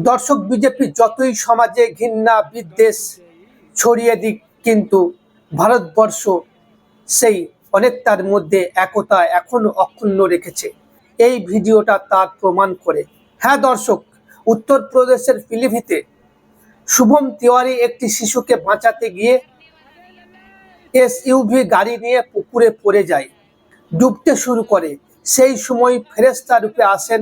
দর্শক, বিজেপি যতই সমাজে ঘৃণা বিদ্বেষ ছড়িয়ে দিক, কিন্তু ভারতবর্ষ সেই অনেকটার মধ্যে একতা এখনো অক্ষুণ্ণ রেখেছে। এই ভিডিওটা তার প্রমাণ করে। হ্যাঁ দর্শক, উত্তরপ্রদেশের পিলিভিতে শুভম তিওয়ারি একটি শিশুকে বাঁচাতে গিয়ে এসইউভি গাড়ি নিয়ে পুকুরে পড়ে যায়, ডুবতে শুরু করে। সেই সময় ফেরেশতা রূপে আসেন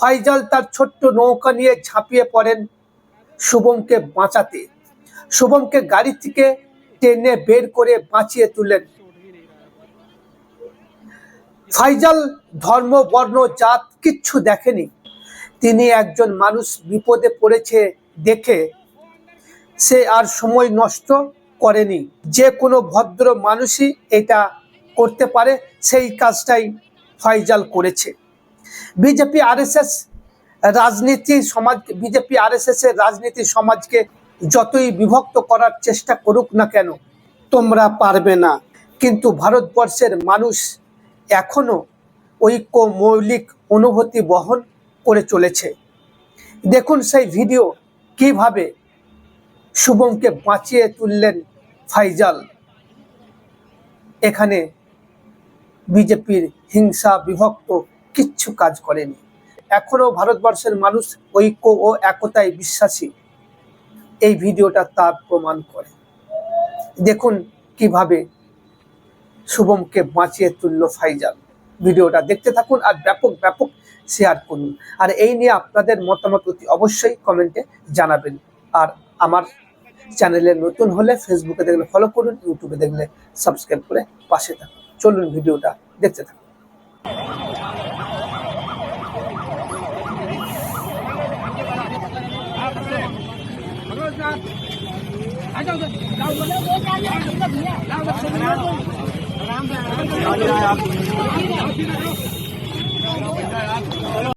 ফাইজাল তার ছোট্ট নৌকা নিয়ে ঝাঁপিয়ে পড়েন শুভমকে বাঁচাতে। শুভমকে গাড়ি থেকে টেনে বের করে বাঁচিয়ে তুলেন। ফাইজাল ধর্ম, বর্ণ, জাত কিচ্ছু দেখেনি। তিনি একজন মানুষ বিপদে পড়েছে দেখে সে আর সময় নষ্ট করেনি। যে কোনো ভদ্র মানুষই এটা করতে পারে, সেই কাজটাই ফাইজাল করেছে। বিজেপি আরএসএস এর রাজনীতি সমাজকে যতই বিভক্ত করার চেষ্টা করুক না কেন, তোমরা পারবে না। কিন্তু ভারতবর্ষের মানুষ এখনো ঐক্য মৌলিক অনুভূতি বহন করে চলেছে। দেখুন সেই ভিডিও, কিভাবে শুভমকে বাঁচিয়ে তুললেন ফাইজাল। এখানে বিজেপির হিংসা বিভক্ত কিচ্ছু কাজ করেনি। এখনো ভারতবর্ষের মানুষ ঐক্য ও একতায় বিশ্বাসী। এই ভিডিওটা তার প্রমাণ করে। দেখুন কিভাবে শুভমকে বাঁচিয়ে তুলল ফাইজাল। ভিডিওটা দেখতে থাকুন আর ব্যাপক শেয়ার করুন। আর এই নিয়ে আপনাদের মতামত অতি অবশ্যই কমেন্টে জানাবেন। আর আমার চ্যানেলে নতুন হলে ফেসবুকে দেখলে ফলো করুন, ইউটিউবে দেখলে সাবস্ক্রাইব করে পাশে থাকুন। চলুন ভিডিওটা দেখতে থাকুন।